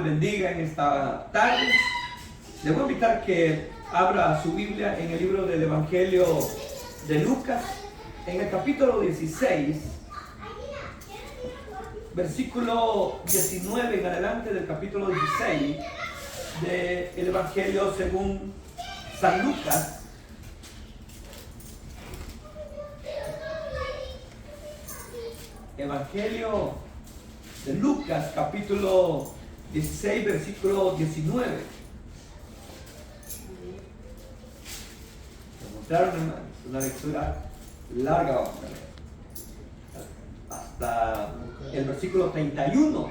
bendiga en esta tarde. Le voy a invitar que abra su Biblia en el libro del Evangelio de Lucas, en el capítulo 16, versículo 19 en adelante del capítulo 16 del Evangelio según San Lucas. Evangelio de Lucas, capítulo 16, versículo 19. ¿Me mostraron, hermanos? Una lectura larga, vamos a leer. Hasta el versículo 31,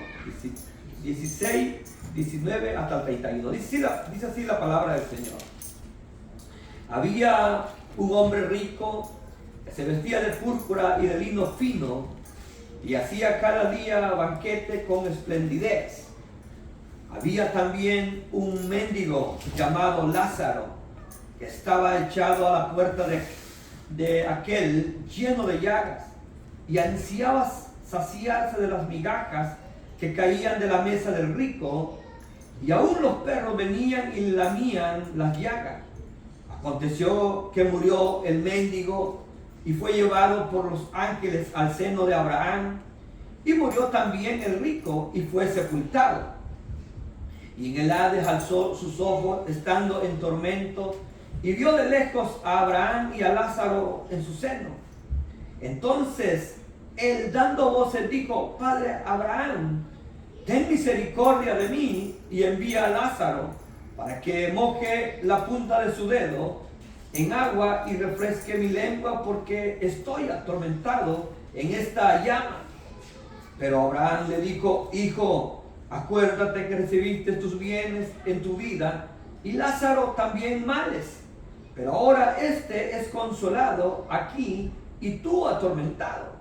16, 19 hasta el 31. Dice así la palabra del Señor. Había un hombre rico que se vestía de púrpura y de lino fino y hacía cada día banquete con esplendidez. Había también un mendigo llamado Lázaro, que estaba echado a la puerta de aquel lleno de llagas, y ansiaba saciarse de las migajas que caían de la mesa del rico, y aún los perros venían y lamían las llagas. Aconteció que murió el mendigo y fue llevado por los ángeles al seno de Abraham, y murió también el rico y fue sepultado. Y en el Hades alzó sus ojos estando en tormento y vio de lejos a Abraham y a Lázaro en su seno. Entonces él, dando voces, dijo: Padre Abraham, ten misericordia de mí y envía a Lázaro para que moje la punta de su dedo en agua y refresque mi lengua, porque estoy atormentado en esta llama. Pero Abraham le dijo: Hijo, acuérdate que recibiste tus bienes en tu vida y Lázaro también males, pero ahora este es consolado aquí y tú atormentado.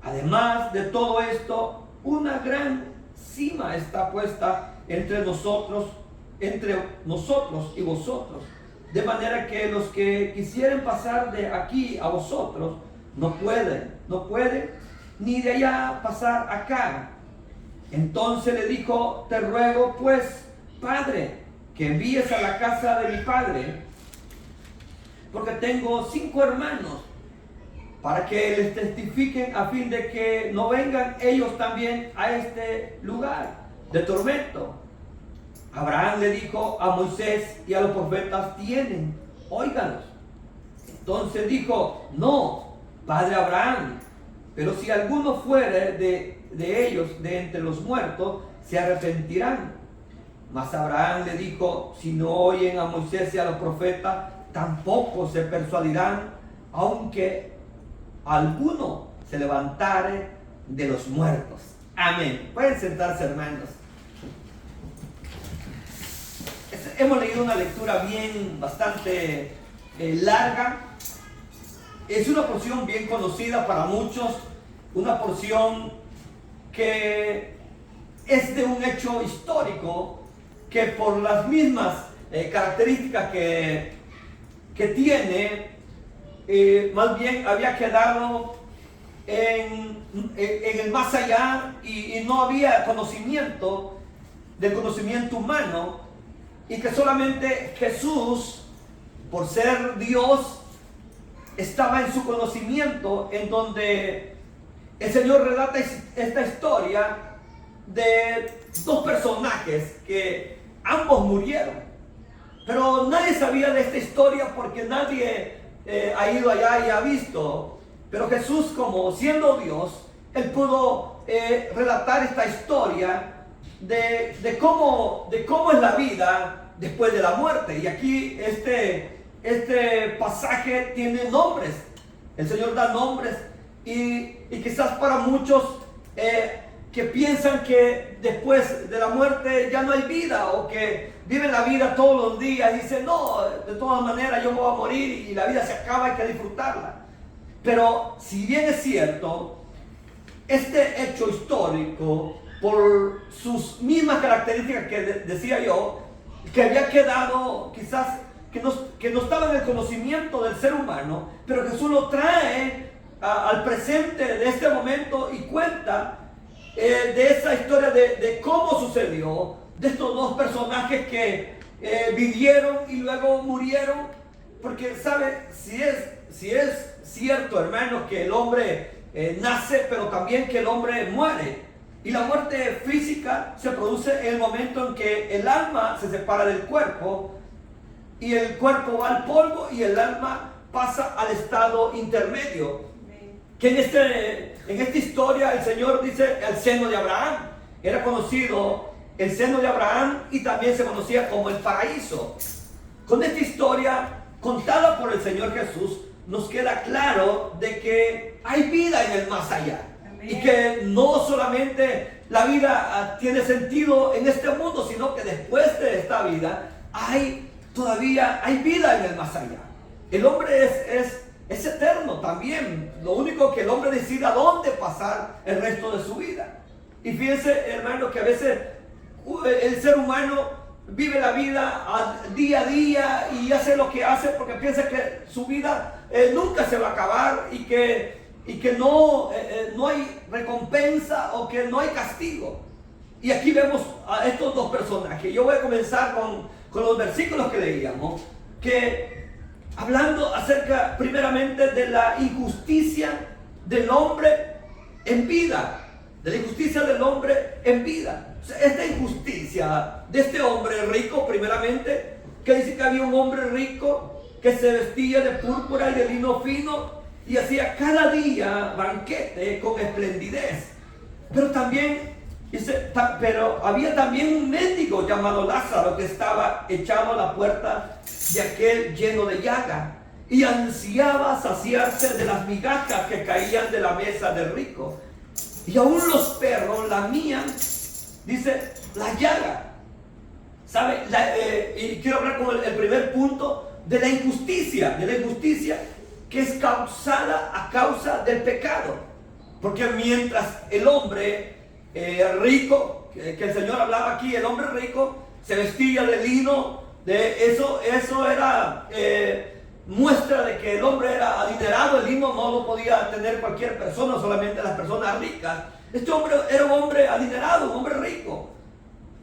Además de todo esto, una gran cima está puesta entre nosotros y vosotros, de manera que los que quisieren pasar de aquí a vosotros no pueden, ni de allá pasar acá. Entonces le dijo: Te ruego pues, Padre, que envíes a la casa de mi padre, porque tengo 5 hermanos, para que les testifiquen, a fin de que no vengan ellos también a este lugar de tormento. Abraham le dijo: A Moisés y a los profetas tienen, óigalos. Entonces dijo: No, Padre Abraham, pero si alguno fuere de ellos de entre los muertos, se arrepentirán. Mas Abraham le dijo: Si no oyen a Moisés y a los profetas, tampoco se persuadirán, aunque alguno se levantare de los muertos. Amén. Pueden sentarse, hermanos. Hemos leído una lectura bastante larga. Es una porción bien conocida para muchos, una porción que es de un hecho histórico que por las mismas características que tiene, más bien había quedado en el más allá y no había conocimiento del conocimiento humano, y que solamente Jesús, por ser Dios, estaba en su conocimiento, en donde el Señor relata esta historia de 2 personajes que ambos murieron, pero nadie sabía de esta historia porque nadie ha ido allá y ha visto. Pero Jesús, como siendo Dios, Él pudo relatar esta historia de cómo es la vida después de la muerte. Y aquí este pasaje tiene nombres. El Señor da nombres, y quizás para muchos que piensan que después de la muerte ya no hay vida, o que viven la vida todos los días y dicen: no, de todas maneras yo me voy a morir y la vida se acaba, hay que disfrutarla. Pero si bien es cierto, este hecho histórico, por sus mismas características que decía yo, que había quedado quizás que no estaba en el conocimiento del ser humano, pero Jesús lo trae al presente de este momento y cuenta de esa historia de cómo sucedió, de estos dos personajes que vivieron y luego murieron. Porque, ¿sabe? Si es cierto, hermanos, que el hombre nace, pero también que el hombre muere. Y la muerte física se produce en el momento en que el alma se separa del cuerpo y el cuerpo va al polvo y el alma pasa al estado intermedio. Que en esta historia el Señor dice el seno de Abraham. Era conocido el seno de Abraham y también se conocía como el paraíso. Con esta historia contada por el Señor Jesús nos queda claro de que hay vida en el más allá. Y que no solamente la vida tiene sentido en este mundo, sino que después de esta vida todavía hay vida en el más allá. El hombre es eterno también. Lo único que el hombre decide a dónde pasar el resto de su vida. Y fíjense, hermano, que a veces el ser humano vive la vida día a día y hace lo que hace porque piensa que su vida nunca se va a acabar y que no hay recompensa o que no hay castigo. Y aquí vemos a estos dos personajes. Yo voy a comenzar con los versículos que leíamos, que hablando acerca primeramente de la injusticia del hombre en vida, de la injusticia del hombre en vida. O sea, esta injusticia de este hombre rico, primeramente, que dice que había un hombre rico que se vestía de púrpura y de lino fino y hacía cada día banquete con esplendidez. Pero también dice, pero había también un mendigo llamado Lázaro que estaba echado a la puerta de aquel lleno de llaga y ansiaba saciarse de las migajas que caían de la mesa del rico. Y aún los perros lamían, dice, la llaga. ¿Sabe? Y quiero hablar con el primer punto de la injusticia que es causada a causa del pecado. Porque mientras el hombre rico, que el Señor hablaba aquí, el hombre rico se vestía de lino, eso era muestra de que el hombre era adinerado. El lino no lo podía tener cualquier persona, solamente las personas ricas. Este hombre era un hombre adinerado, un hombre rico.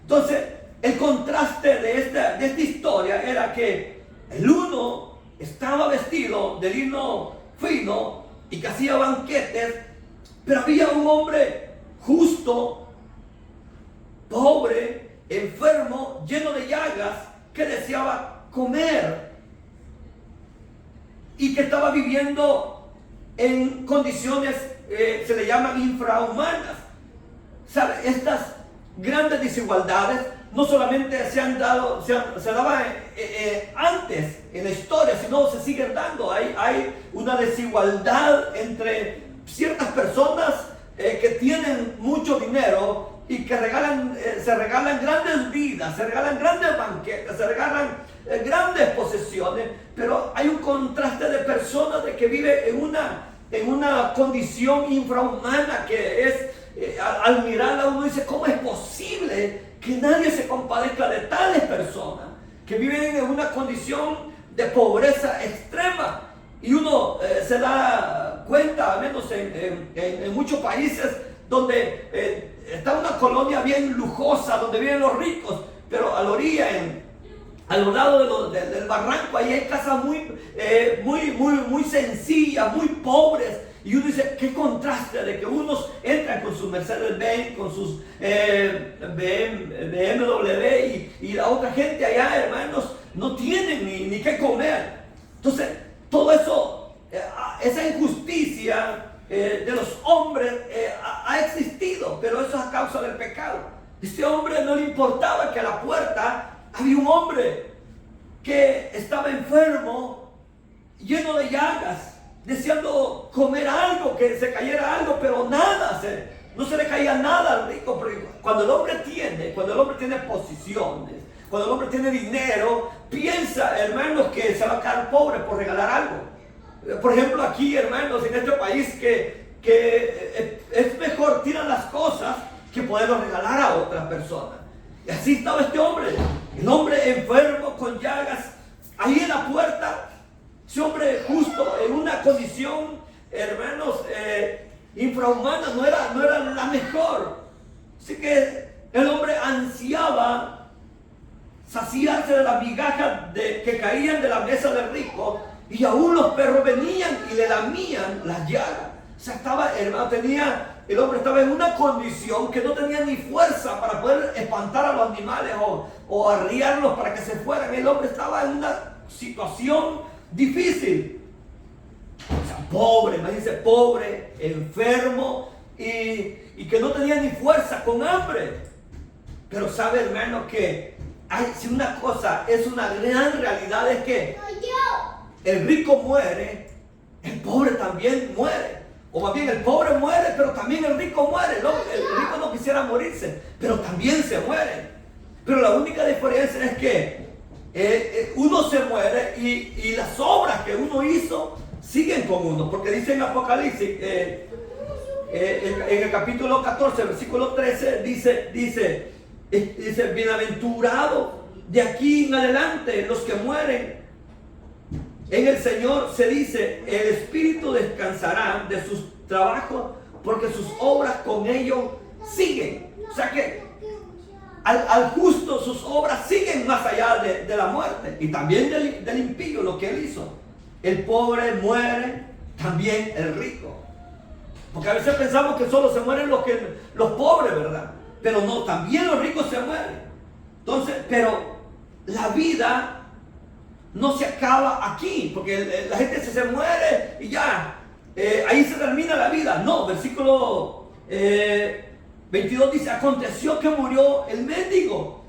Entonces, el contraste de esta historia era que el uno estaba vestido de lino fino y que hacía banquetes, pero había un hombre justo, pobre, enfermo, lleno de llagas, que deseaba comer y que estaba viviendo en condiciones, se le llaman infrahumanas. ¿Sabe? Estas grandes desigualdades no solamente se daban antes en la historia, sino se siguen dando. Hay una desigualdad entre ciertas personas que tienen mucho dinero y que se regalan grandes vidas, se regalan grandes banquetes, se regalan grandes posesiones, pero hay un contraste de personas de que vive en una condición infrahumana que es, al mirarla uno dice, ¿cómo es posible que nadie se compadezca de tales personas que viven en una condición de pobreza extrema? Y uno se da cuenta, al menos en muchos países, donde está una colonia bien lujosa, donde viven los ricos, pero a la orilla, al lado del barranco, ahí hay casas muy sencillas, muy pobres. Y uno dice, qué contraste de que unos entran con sus Mercedes-Benz, con sus BMW y la otra gente allá, hermanos, no tienen ni qué comer. Entonces, todo eso, esa injusticia de los hombres ha existido, pero eso es a causa del pecado. Este hombre no le importaba que a la puerta había un hombre que estaba enfermo, lleno de llagas, deseando comer algo, que se cayera algo, pero nada, no se le caía nada al rico. Porque cuando el hombre tiene posiciones, cuando el hombre tiene dinero, piensa, hermanos, que se va a quedar pobre por regalar algo. Por ejemplo, aquí, hermanos, en este país, que es mejor tirar las cosas que poderlo regalar a otras personas. Y así estaba este hombre, el hombre enfermo con llagas, ahí en la puerta. Ese hombre justo en una condición, hermanos, infrahumana, no era la mejor. Así que el hombre ansiaba saciarse de las migajas que caían de la mesa del rico, y aún los perros venían y le lamían las llagas. O sea, el hombre estaba en una condición que no tenía ni fuerza para poder espantar a los animales o arriarlos para que se fueran. El hombre estaba en una situación difícil. O sea, pobre, imagínense, pobre, enfermo y que no tenía ni fuerza, con hambre. Pero sabe, hermano, que si una cosa es una gran realidad, es que el rico muere, el pobre también muere. O más bien, el pobre muere, pero también el rico muere. El rico no quisiera morirse, pero también se muere. Pero la única diferencia es que uno se muere y las obras que uno hizo siguen con uno. Porque dice en Apocalipsis, en el capítulo 14, versículo 13, dice, bienaventurado de aquí en adelante los que mueren en el Señor, se dice, el espíritu descansará de sus trabajos porque sus obras con ellos siguen. O sea que al justo sus obras siguen más allá de la muerte, y también del impío, lo que él hizo. El pobre muere, también el rico. Porque a veces pensamos que solo se mueren los pobres, ¿verdad? Pero no, también los ricos se mueren. Entonces, pero la vida no se acaba aquí, porque la gente se muere y ya, ahí se termina la vida. No, versículo 22 dice, aconteció que murió el mendigo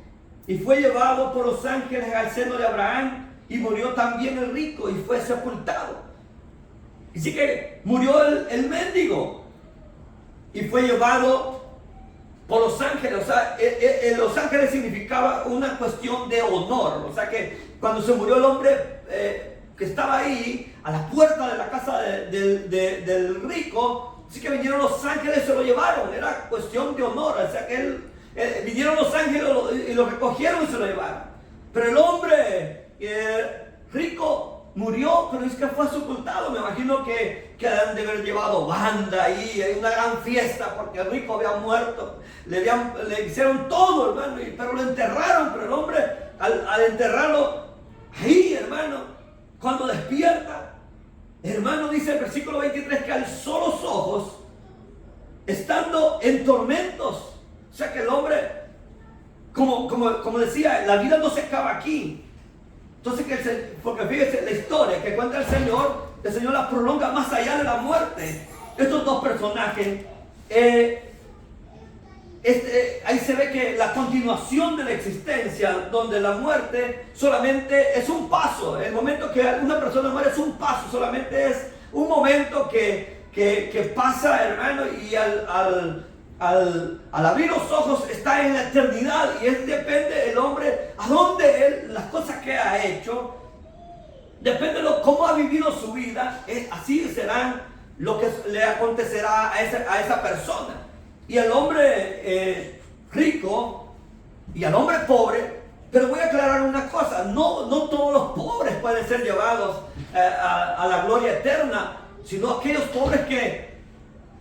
y fue llevado por los ángeles al seno de Abraham, y murió también el rico y fue sepultado. Así que murió el mendigo y fue llevado por los ángeles. O sea, los ángeles significaba una cuestión de honor. O sea que cuando se murió el hombre que estaba ahí a la puerta de la casa del rico, así que vinieron los ángeles y se lo llevaron. Era cuestión de honor. O sea que vinieron los ángeles y lo recogieron y se lo llevaron. Pero el hombre rico murió, pero es que fue sepultado. Me imagino que han de haber llevado banda ahí, hay una gran fiesta porque el rico había muerto. Le hicieron todo, hermano, pero lo enterraron. Pero el hombre, al enterrarlo ahí, hermano, cuando despierta, hermano, dice el versículo 23 que alzó los ojos estando en tormentos. O sea que el hombre, como decía, la vida no se acaba aquí. Entonces, porque fíjese la historia que cuenta el Señor la prolonga más allá de la muerte. Estos dos personajes, ahí se ve que la continuación de la existencia, donde la muerte solamente es un paso. El momento que una persona muere es un paso, solamente es un momento que pasa, hermano, y al abrir los ojos está en la eternidad, y depende el hombre a dónde las cosas que ha hecho, depende de cómo ha vivido su vida, así serán lo que le acontecerá a esa persona. Y al hombre rico y al hombre pobre, pero voy a aclarar una cosa, no todos los pobres pueden ser llevados a la gloria eterna, sino aquellos pobres que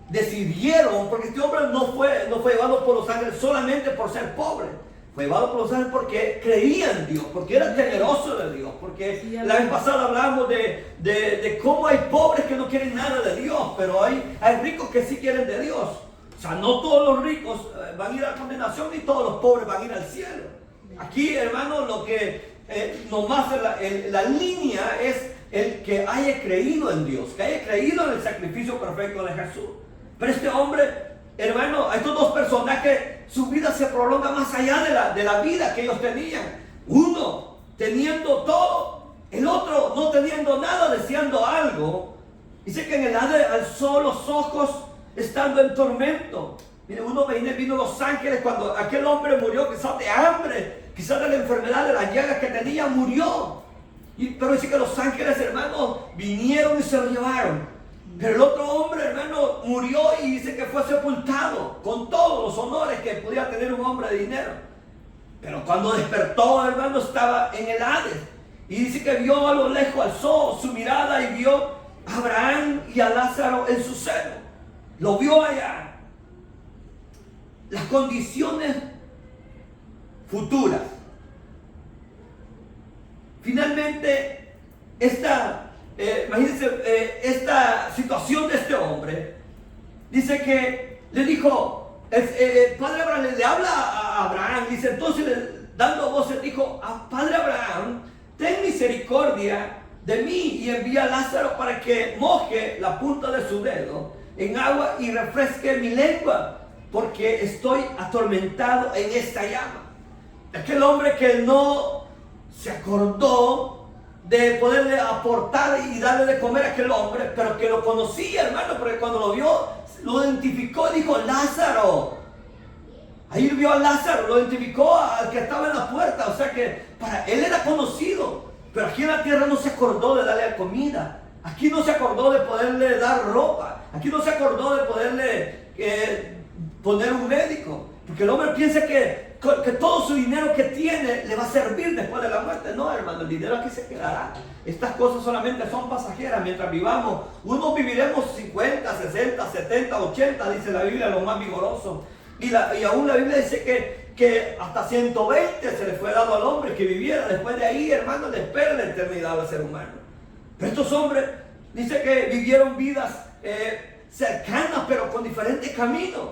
decidieron, porque este hombre no fue llevado por los ángeles solamente por ser pobre, fue llevado por los ángeles porque creía en Dios, porque era temeroso de Dios, porque la vez pasada hablamos de cómo hay pobres que no quieren nada de Dios, pero hay ricos que sí quieren de Dios. O sea, no todos los ricos van a ir a la condenación, ni todos los pobres van a ir al cielo. Aquí, hermano, lo que nomás la línea es el que haya creído en Dios, que haya creído en el sacrificio perfecto de Jesús. Pero este hombre, hermano, a estos dos personajes, su vida se prolonga más allá de la vida que ellos tenían. Uno teniendo todo, el otro no teniendo nada, deseando algo. Dice que en el Hades alzó los ojos estando en tormento. Mire, vino los ángeles cuando aquel hombre murió, quizás de hambre, quizás de la enfermedad, de las llagas que tenía, murió. Pero dice que los ángeles, hermanos, vinieron y se lo llevaron. Pero el otro hombre, hermano, murió y dice que fue sepultado con todos los honores que podía tener un hombre de dinero. Pero cuando despertó, hermano, estaba en el Hades. Y dice que vio a lo lejos, alzó su mirada y vio a Abraham y a Lázaro en su seno. Lo vio allá. las condiciones futuras. Finalmente, imagínense, esta situación de este hombre, dice que le dijo, el padre Abraham le habla a Abraham, dice, entonces dando voces dijo, padre Abraham, ten misericordia de mí y envía a Lázaro para que moje la punta de su dedo en agua y refresque mi lengua, porque estoy atormentado en esta llama. Aquel hombre que no se acordó de poderle aportar y darle de comer a aquel hombre, pero que lo conocía, hermano, porque cuando lo vio, lo identificó y dijo, Lázaro. Ahí vio a Lázaro, lo identificó al que estaba en la puerta, o sea que para él era conocido, pero aquí en la tierra no se acordó de darle comida, aquí no se acordó de poderle dar ropa, aquí no se acordó de poderle poner un médico, porque el hombre piensa que todo su dinero que tiene le va a servir después de la muerte. No, hermano, el dinero aquí se quedará. Estas cosas solamente son pasajeras mientras vivamos. Unos viviremos 50, 60, 70, 80, dice la Biblia, lo más vigoroso. Y aún la Biblia dice que hasta 120 se le fue dado al hombre que viviera. Después de ahí, hermano, le espera la eternidad al ser humano. Pero estos hombres, dice que vivieron vidas cercanas, pero con diferentes caminos.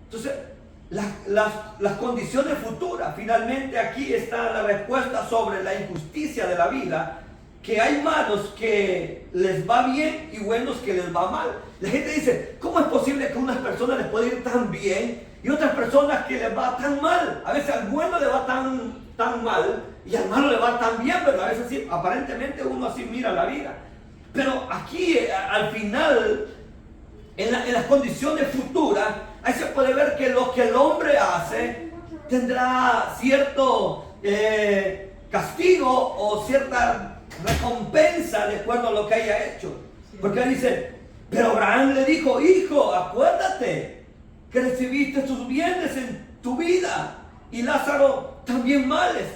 Entonces, las condiciones futuras, finalmente aquí está la respuesta sobre la injusticia de la vida, que hay malos que les va bien y buenos que les va mal. La gente dice, ¿cómo es posible que a unas personas les puede ir tan bien y otras personas que les va tan mal? A veces al bueno le va tan mal y al malo le va tan bien, pero a veces sí, aparentemente uno así mira la vida. Pero aquí al final, en las condiciones futuras, ahí se puede ver que lo que el hombre hace tendrá cierto castigo o cierta recompensa de acuerdo a lo que haya hecho. Porque él dice, pero Abraham le dijo, hijo, acuérdate que recibiste tus bienes en tu vida y Lázaro también males,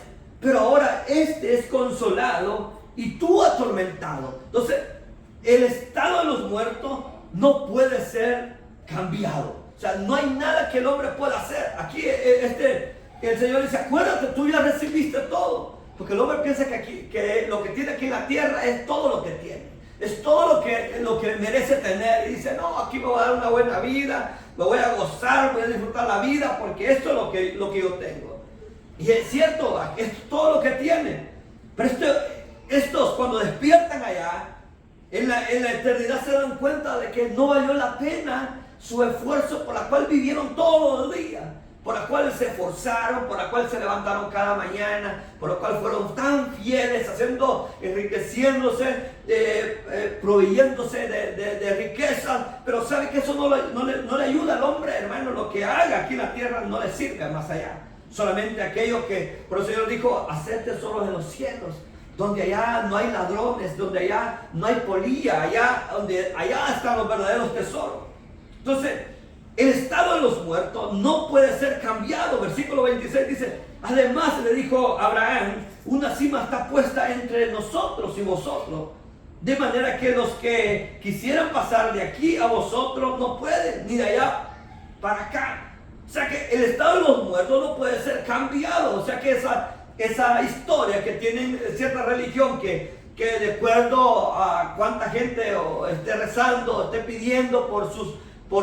pero ahora este es consolado y tú atormentado. Entonces, el estado de los muertos no puede ser cambiado. O sea, no hay nada que el hombre pueda hacer. Aquí el Señor dice, acuérdate, tú ya recibiste todo. Porque el hombre piensa que lo que tiene aquí en la tierra es todo lo que tiene. Es todo lo que merece tener. Y dice, no, aquí me voy a dar una buena vida, me voy a gozar, voy a disfrutar la vida, porque esto es lo que yo tengo. Y es cierto, es todo lo que tiene. Pero estos cuando despiertan allá, en la eternidad se dan cuenta de que no valió la pena su esfuerzo por la cual vivieron todos los días, por la cual se esforzaron, por la cual se levantaron cada mañana, por la cual fueron tan fieles, enriqueciéndose, proveyéndose de riquezas, pero sabe que eso no le ayuda al hombre, hermano. Lo que haga aquí en la tierra no le sirve más allá. Solamente aquellos que, por el Señor dijo, haced tesoros en los cielos, donde allá no hay ladrones, donde allá no hay polilla, allá están los verdaderos tesoros. Entonces, el estado de los muertos no puede ser cambiado. Versículo 26 dice, además le dijo Abraham, una cima está puesta entre nosotros y vosotros, de manera que los que quisieran pasar de aquí a vosotros no pueden, ni de allá para acá. O sea que el estado de los muertos no puede ser cambiado. O sea que esa historia que tienen cierta religión que de acuerdo a cuánta gente esté rezando, esté pidiendo por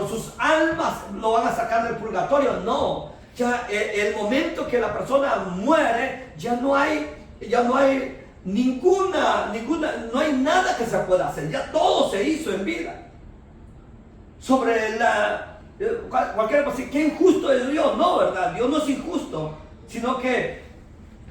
sus almas, lo van a sacar del purgatorio. No, ya el momento que la persona muere, ya no hay no hay nada que se pueda hacer, ya todo se hizo en vida. Sobre cualquiera puede decir, ¿qué injusto es Dios? No, ¿verdad? Dios no es injusto, sino que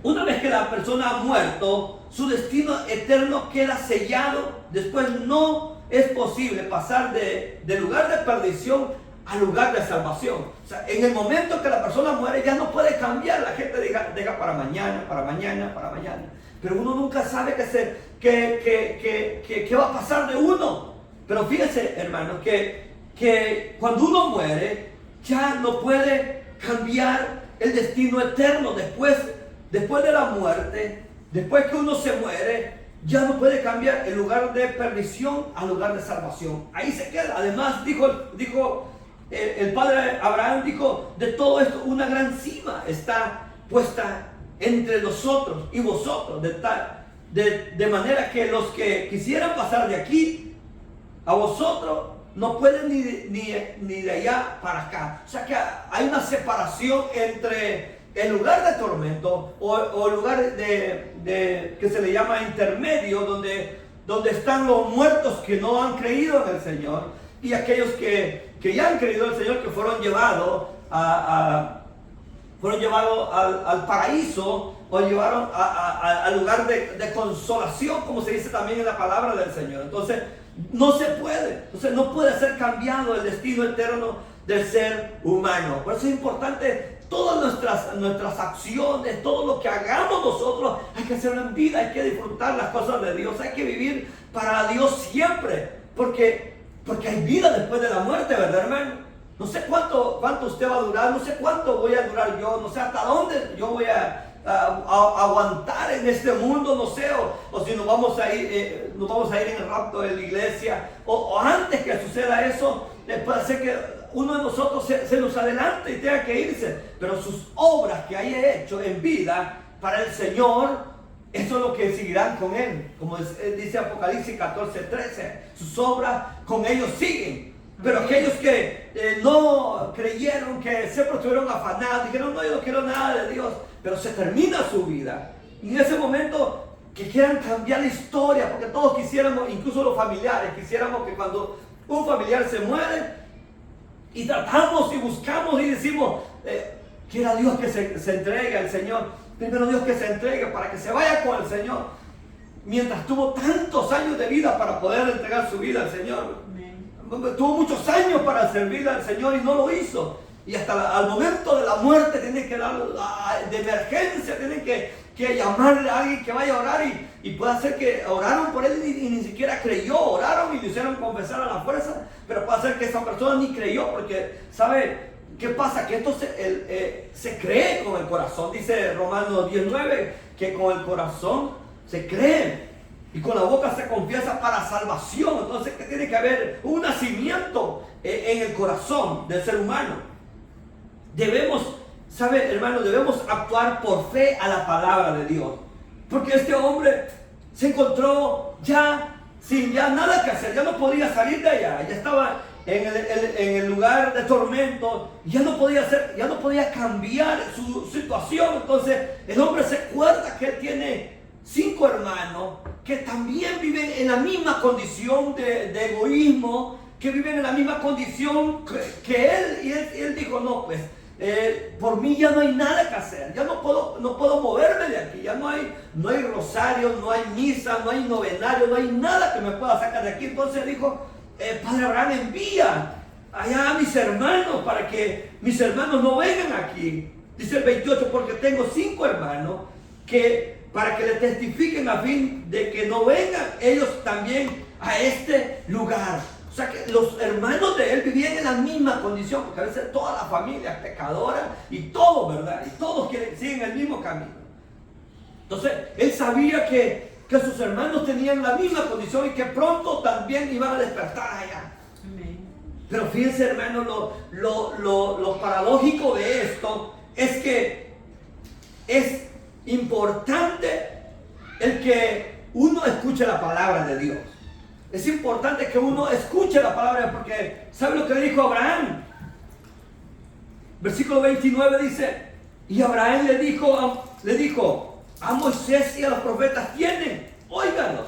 una vez que la persona ha muerto, su destino eterno queda sellado. Después no es posible pasar de lugar de perdición al lugar de salvación. O sea, en el momento que la persona muere ya no puede cambiar. La gente deja para mañana. Pero uno nunca sabe qué va a pasar de uno. Pero fíjese, hermano, que cuando uno muere ya no puede cambiar el destino eterno. Después de la muerte, después que uno se muere, ya no puede cambiar el lugar de perdición al lugar de salvación. Ahí se queda. Además dijo el padre Abraham dijo, de todo esto una gran cima está puesta entre nosotros y vosotros, de manera que los que quisieran pasar de aquí a vosotros no pueden ni de allá para acá. O sea que hay una separación entre el lugar de tormento o el lugar que se le llama intermedio, donde están los muertos que no han creído en el Señor, y aquellos que ya han creído en el Señor, que fueron llevados al paraíso, o llevaron al lugar de consolación, como se dice también en la palabra del Señor. Entonces no puede ser cambiado el destino eterno del ser humano. Por eso es importante todas nuestras acciones, todo lo que hagamos nosotros, hay que hacerlo en vida, hay que disfrutar las cosas de Dios, hay que vivir para Dios siempre, porque hay vida después de la muerte, ¿verdad, hermano? No sé cuánto usted va a durar, no sé cuánto voy a durar yo, no sé hasta dónde yo voy a aguantar en este mundo, no sé, o si nos vamos a ir en el rapto de la iglesia, o antes que suceda eso, puede ser que uno de nosotros se nos adelante y tenga que irse, pero sus obras que haya hecho en vida para el Señor, eso es lo que seguirán con él, como dice Apocalipsis 14:13, sus obras con ellos siguen. Pero aquellos que no creyeron, que siempre estuvieron afanados, dijeron, no, yo no quiero nada de Dios, pero se termina su vida. Y en ese momento que quieran cambiar la historia, porque todos quisiéramos, incluso los familiares, quisiéramos que cuando un familiar se muere, y tratamos y buscamos y decimos, quiera Dios que se entregue al Señor, primero Dios que se entregue para que se vaya con el Señor, mientras tuvo tantos años de vida para poder entregar su vida al Señor. Tuvo muchos años para servirle al Señor y no lo hizo. Y hasta al momento de la muerte tienen que dar de emergencia, tienen que llamarle a alguien que vaya a orar, y puede ser que oraron por él y ni siquiera creyó, oraron y le hicieron confesar a la fuerza, pero puede ser que esa persona ni creyó, porque ¿sabe qué pasa? Que esto se cree con el corazón. Dice Romanos 19 que con el corazón se cree y con la boca se confiesa para salvación. Entonces que tiene que haber un nacimiento en el corazón del ser humano. Debemos, ¿sabe, hermano? Debemos actuar por fe a la palabra de Dios, porque este hombre se encontró ya sin nada que hacer, ya no podía salir de allá, ya estaba en el lugar de tormento, ya no podía cambiar su situación. Entonces el hombre se acuerda que él tiene 5 hermanos que también viven en la misma condición de egoísmo, que viven en la misma condición que él, y él dijo, no, pues por mí ya no hay nada que hacer, ya no puedo moverme de aquí, ya no hay rosario, no hay misa, no hay novenario, no hay nada que me pueda sacar de aquí. Entonces dijo, Padre Abraham, envía allá a mis hermanos para que mis hermanos no vengan aquí. Dice el 28, porque tengo 5 hermanos para que le testifiquen a fin de que no vengan ellos también a este lugar. O sea que los hermanos de él vivían en la misma condición, porque a veces toda la familia es pecadora y todos, ¿verdad? Y todos siguen el mismo camino. Entonces él sabía que sus hermanos tenían la misma condición y que pronto también iban a despertar allá. Amén. Pero fíjense, hermano, lo paradójico de esto es que es importante el que uno escuche la palabra de Dios. Es importante que uno escuche la palabra, porque ¿sabe lo que le dijo Abraham? Versículo 29 dice, y Abraham le dijo a Moisés y a los profetas, tienen, óiganlos.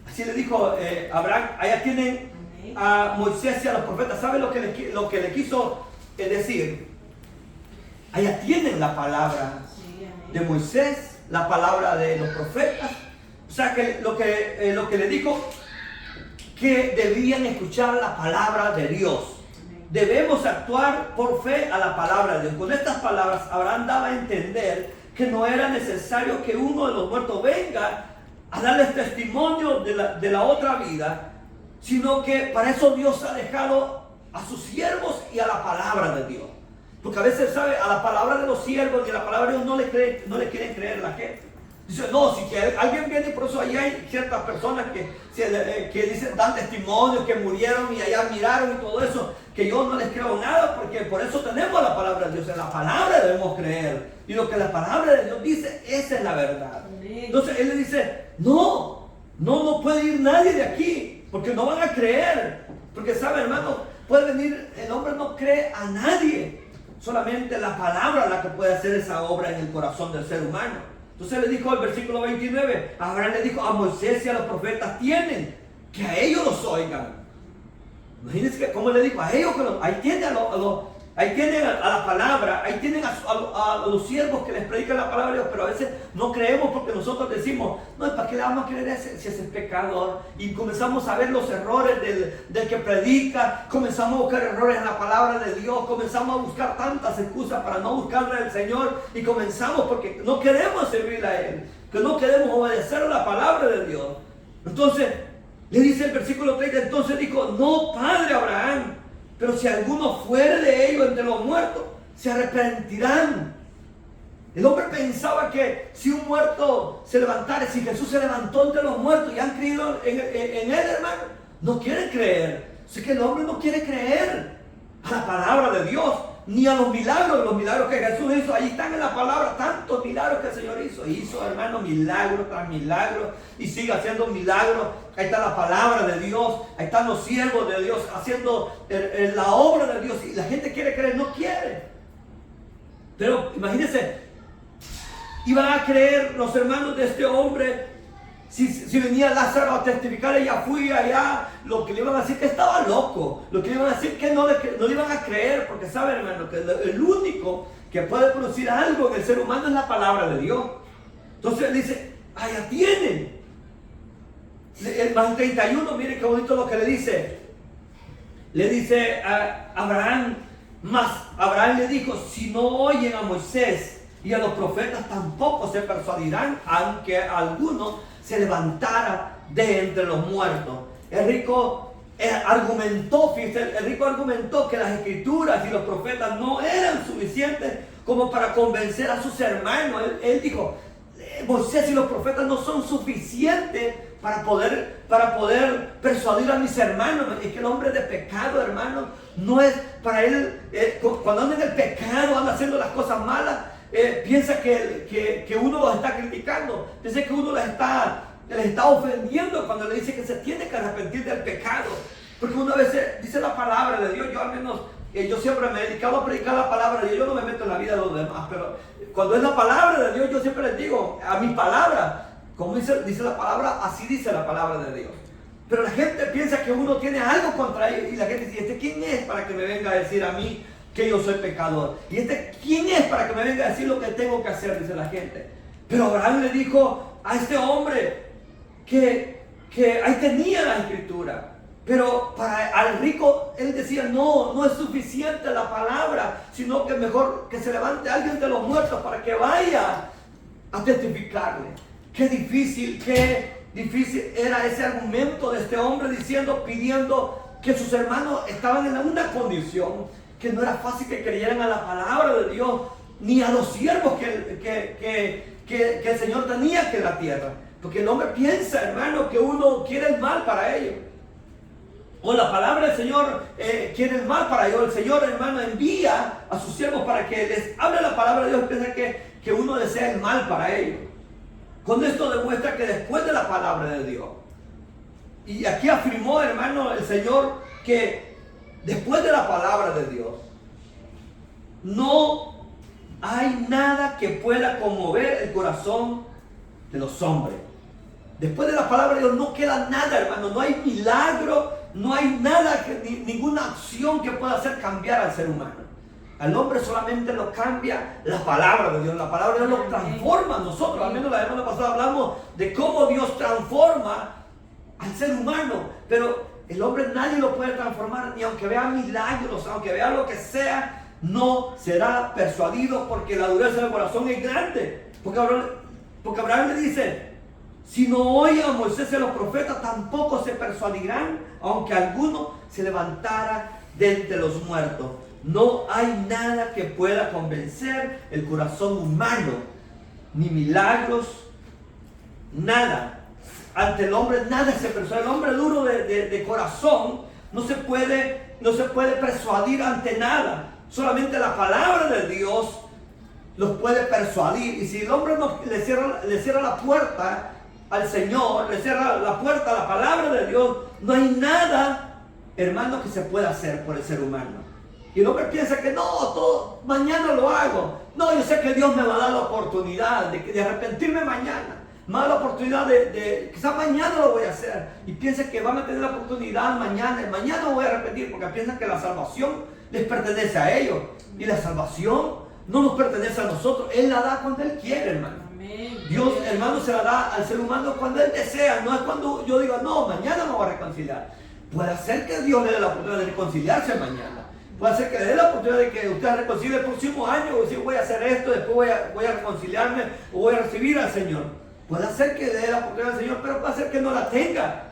Así le dijo Abraham, allá tienen a Moisés y a los profetas. ¿Sabe lo que le quiso decir? Allá tienen la palabra de Moisés, la palabra de los profetas. O sea que lo que le dijo, que debían escuchar la palabra de Dios. Debemos actuar por fe a la palabra de Dios. Con estas palabras Abraham daba a entender que no era necesario que uno de los muertos venga a darles testimonio de la otra vida, sino que para eso Dios ha dejado a sus siervos y a la palabra de Dios. Porque a veces, ¿sabe? A la palabra de los siervos y a la palabra de Dios no le quieren creer la gente. Dice, no, si que alguien viene, por eso allá hay ciertas personas que dicen, dan testimonio, que murieron y allá miraron y todo eso, que yo no les creo nada, porque por eso tenemos la palabra de Dios. En la palabra debemos creer. Y lo que la palabra de Dios dice, esa es la verdad. Entonces él le dice, no puede ir nadie de aquí, porque no van a creer. Porque sabe, hermano, puede venir, el hombre no cree a nadie. Solamente la palabra es la que puede hacer esa obra en el corazón del ser humano. Entonces le dijo el versículo 29, Abraham le dijo, a Moisés y a los profetas tienen, que a ellos los oigan. Imagínense que, ¿cómo le dijo? A ellos, ahí tienen ahí tienen a la palabra, ahí tienen a los siervos que les predican la palabra de Dios, pero a veces no creemos porque nosotros decimos, no, ¿para qué le vamos a creer si es pecador? Y comenzamos a ver los errores del que predica, comenzamos a buscar errores en la palabra de Dios, comenzamos a buscar tantas excusas para no buscarle al Señor, y comenzamos porque no queremos servirle a Él, que no queremos obedecer a la palabra de Dios. Entonces, le dice el versículo 30, entonces dijo, no, padre Abraham, pero si alguno fuere de ellos entre los muertos, se arrepentirán. El hombre pensaba que si un muerto se levantara, si Jesús se levantó entre los muertos y han creído en él, hermano, no quieren creer. Así que el hombre no quiere creer a la palabra de Dios, ni a los milagros que Jesús hizo. Ahí están en la palabra tantos milagros que el Señor hizo. Hizo, hermano, milagro tras milagro, y sigue haciendo milagros. Ahí está la palabra de Dios, ahí están los siervos de Dios haciendo la obra de Dios, y la gente quiere creer, no quiere. Pero imagínense, iban a creer los hermanos de este hombre. Si venía Lázaro a testificar, ella fui allá, lo que le iban a decir que estaba loco, lo que le iban a decir que no le iban a creer, porque saben, hermano, que el único que puede producir algo en el ser humano es la palabra de Dios. Entonces él dice, allá tienen. El más 31, miren qué bonito lo que le dice. Le dice a Abraham, mas Abraham le dijo, si no oyen a Moisés y a los profetas, tampoco se persuadirán, aunque alguno se levantara de entre los muertos. El rico argumentó, fíjense, el rico argumentó que las escrituras y los profetas no eran suficientes como para convencer a sus hermanos. Él dijo, Moisés y los profetas no son suficientes para poder persuadir a mis hermanos. Es que el hombre de pecado, hermano, no es para él, cuando anda en el pecado, anda haciendo las cosas malas, piensa que uno los está criticando, piensa que uno les está ofendiendo cuando le dice que se tiene que arrepentir del pecado. Porque una vez dice la palabra de Dios, yo al menos, yo siempre me he dedicado a predicar la palabra de Dios, yo no me meto en la vida de los demás, pero cuando es la palabra de Dios, yo siempre les digo, a mi palabra, como dice la palabra, así dice la palabra de Dios. Pero la gente piensa que uno tiene algo contra ellos, y la gente dice, ¿quién es para que me venga a decir a mí que yo soy pecador? ¿Y quién es para que me venga a decir lo que tengo que hacer? Dice la gente. Pero Abraham le dijo a este hombre que ahí tenía la escritura. Pero al rico, él decía, no es suficiente la palabra, sino que mejor que se levante alguien de los muertos para que vaya a testificarle. Qué difícil era ese argumento de este hombre pidiendo que sus hermanos estaban en una condición que no era fácil que creyeran a la palabra de Dios, ni a los siervos que el Señor tenía que la tierra. Porque el hombre piensa, hermano, que uno quiere el mal para ellos. O la palabra del Señor quiere el mal para ellos. El Señor, hermano, envía a sus siervos para que les hable la palabra de Dios. Piensa que uno desea el mal para ellos. Con esto demuestra que después de la palabra de Dios, y aquí afirmó, hermano, el Señor, que después de la palabra de Dios, no hay nada que pueda conmover el corazón de los hombres. Después de la palabra de Dios no queda nada, hermano. No hay milagro, no hay nada, ninguna acción que pueda hacer cambiar al ser humano. Al hombre solamente lo cambia la palabra de Dios. La palabra de Dios lo transforma a nosotros. Al menos la semana pasada hablamos de cómo Dios transforma al ser humano. Pero el hombre nadie lo puede transformar, ni aunque vea milagros, aunque vea lo que sea, no será persuadido, porque la dureza del corazón es grande. Porque Abraham le dice, si no oyen a Moisés y a los profetas, tampoco se persuadirán, aunque alguno se levantara de entre los muertos. No hay nada que pueda convencer el corazón humano, ni milagros, nada. Ante el hombre nada se persuade. El hombre duro de corazón no se puede persuadir ante nada. Solamente la palabra de Dios los puede persuadir. Y si el hombre no le cierra la puerta al Señor, le cierra la puerta a la palabra de Dios, no hay nada, hermano, que se pueda hacer por el ser humano. Y el hombre piensa que no, todo mañana lo hago. No, yo sé que Dios me va a dar la oportunidad de arrepentirme mañana. Me va a dar la oportunidad quizás mañana lo voy a hacer. Y piensa que van a tener la oportunidad mañana me voy a arrepentir, porque piensan que la salvación les pertenece a ellos. Y la salvación no nos pertenece a nosotros. Él la da cuando Él quiere, hermano. Amén. Dios, hermano, se la da al ser humano cuando Él desea. No es cuando yo diga, no, mañana me voy a reconciliar. Puede ser que Dios le dé la oportunidad de reconciliarse mañana. Puede ser que le dé la oportunidad de que usted reconcilie el próximo año. O decir, voy a hacer esto, después voy a reconciliarme o voy a recibir al Señor. Puede ser que le dé la oportunidad al Señor, pero puede ser que no la tenga.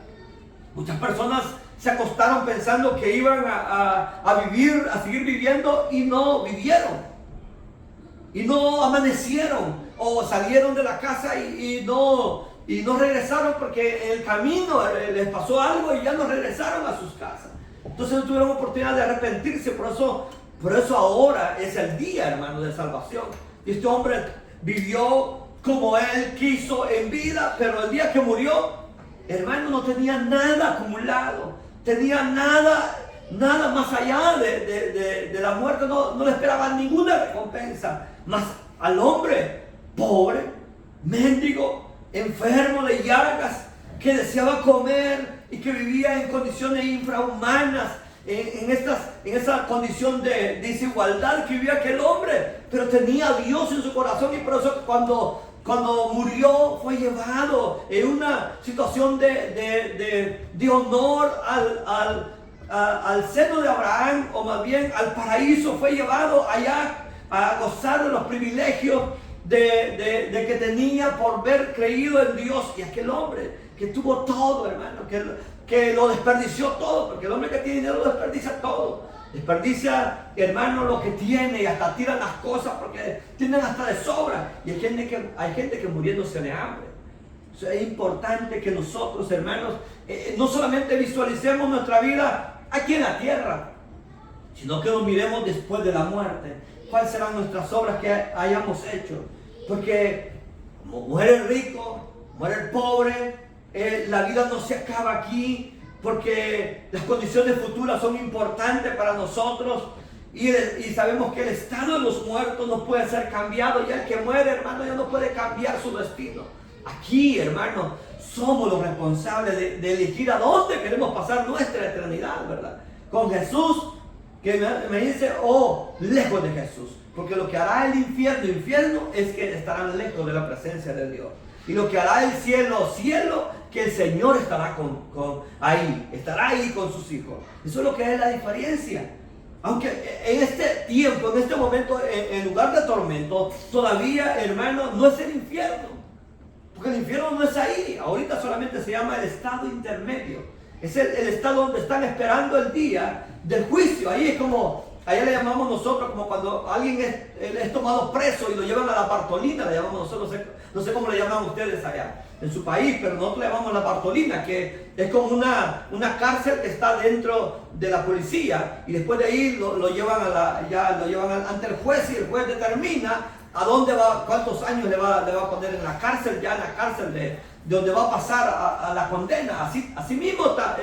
Muchas personas se acostaron pensando que iban a vivir, a seguir viviendo, y no vivieron. Y no amanecieron, o salieron de la casa y no regresaron, porque en el camino les pasó algo y ya no regresaron a sus casas. Entonces no tuvieron oportunidad de arrepentirse. Por eso ahora es el día, hermano, de salvación. Y este hombre vivió como él quiso en vida, pero el día que murió, hermano, no tenía nada acumulado, tenía nada más allá de la muerte. No le esperaban ninguna recompensa. Más al hombre pobre, mendigo, enfermo de llagas, que deseaba comer y que vivía en condiciones infrahumanas, en esa condición de desigualdad que vivía aquel hombre, pero tenía a Dios en su corazón. Y por eso cuando murió fue llevado en una situación de honor al seno de Abraham, o más bien al paraíso. Fue llevado allá a gozar de los privilegios de que tenía por haber creído en Dios. Y aquel hombre que tuvo todo, hermano, que lo desperdició todo, porque el hombre que tiene dinero lo desperdicia todo. Desperdicia, hermano, lo que tiene, y hasta tiran las cosas porque tienen hasta de sobra. Y hay gente que muriéndose de hambre. O sea, es importante que nosotros, hermanos, no solamente visualicemos nuestra vida aquí en la tierra, sino que nos miremos después de la muerte. ¿Cuáles serán nuestras obras que hayamos hecho? Porque muere el rico, muere el pobre, la vida no se acaba aquí, porque las condiciones futuras son importantes para nosotros, y sabemos que el estado de los muertos no puede ser cambiado. Ya el que muere, hermano, ya no puede cambiar su destino. Aquí, hermano, somos los responsables de elegir a dónde queremos pasar nuestra eternidad, ¿verdad? Con Jesús, que me dice, lejos de Jesús, porque lo que hará el infierno es que estarán lejos de la presencia de Dios. Y lo que hará el cielo, que el Señor estará estará ahí con sus hijos. Eso es lo que es la diferencia. Aunque en este tiempo, en este momento, en lugar de tormento, todavía, hermano, no es el infierno. Porque el infierno no es ahí. Ahorita solamente se llama el estado intermedio. Es el estado donde están esperando el día del juicio. Ahí es como, allá le llamamos nosotros, como cuando alguien es tomado preso y lo llevan a la Bartolina, le llamamos nosotros, no sé cómo le llaman ustedes allá en su país, pero nosotros le llamamos la Bartolina, que es como una cárcel que está dentro de la policía, y después de ahí lo llevan ante el juez, y el juez determina a dónde va, cuántos años le va a poner en la cárcel, ya en la cárcel de donde va a pasar a la condena. Así mismo está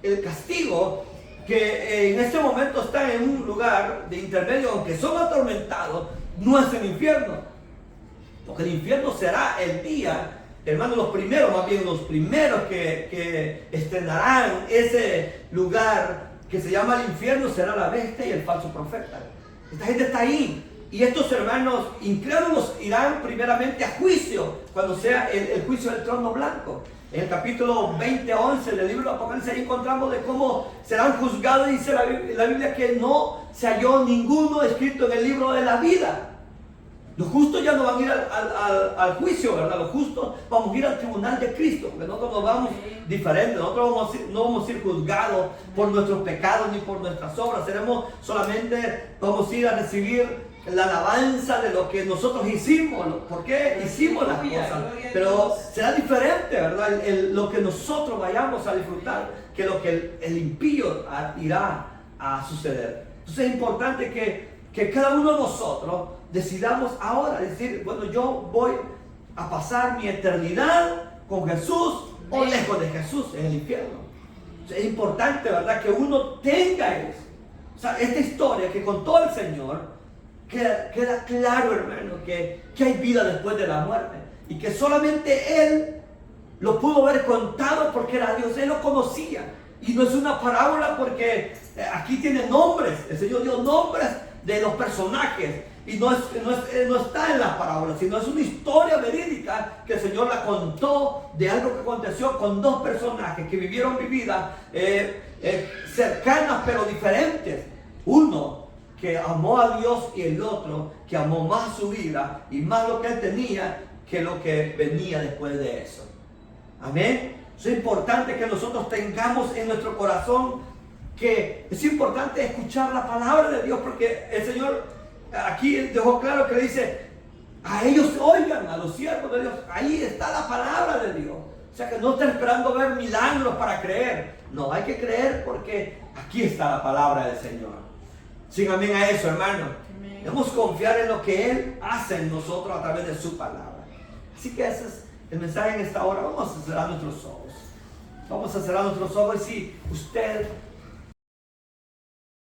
el castigo, que en este momento está en un lugar de intermedio. Aunque son atormentados, no es el infierno, porque el infierno será el día, hermano, los primeros que estrenarán ese lugar que se llama el infierno será la bestia y el falso profeta. Esta gente está ahí. Y estos hermanos incrédulos irán primeramente a juicio, cuando sea el juicio del trono blanco. En el capítulo 20-11 del libro de Apocalipsis, ahí encontramos de cómo serán juzgados. Dice la Biblia que no se halló ninguno escrito en el libro de la vida. Los justos ya no van a ir al juicio, ¿verdad? Los justos vamos a ir al tribunal de Cristo, porque nosotros nos vamos diferentes. Nosotros no vamos a ir juzgados por nuestros pecados ni por nuestras obras. Vamos a ir a recibir la alabanza de lo que nosotros hicimos, por qué hicimos las cosas, pero será diferente, ¿verdad? Lo que nosotros vayamos a disfrutar que lo que el impío irá a suceder. Entonces es importante que cada uno de nosotros decidamos ahora decir, bueno, yo voy a pasar mi eternidad con Jesús o lejos de Jesús en el infierno. Es importante, ¿verdad?, que uno tenga eso. O sea, esta historia que contó el Señor, queda claro, hermano, que hay vida después de la muerte. Y que solamente Él lo pudo haber contado porque era Dios. Él lo conocía. Y no es una parábola porque aquí tiene nombres. El Señor dio nombres de los personajes. Y no está en las parábolas, sino es una historia verídica que el Señor la contó de algo que aconteció con dos personajes que vivieron vidas cercanas pero diferentes. Uno que amó a Dios y el otro que amó más su vida y más lo que él tenía que lo que venía después de eso. Amén. Es importante que nosotros tengamos en nuestro corazón que es importante escuchar la palabra de Dios, porque el Señor aquí dejó claro que le dice, a ellos oigan, a los siervos de Dios. Ahí está la palabra de Dios. O sea que no está esperando ver milagros para creer. No, hay que creer porque aquí está la palabra del Señor. Sí, amén a eso, hermano. Debemos confiar en lo que Él hace en nosotros a través de su palabra. Así que ese es el mensaje en esta hora. Vamos a cerrar nuestros ojos. Vamos a cerrar nuestros ojos. Y si usted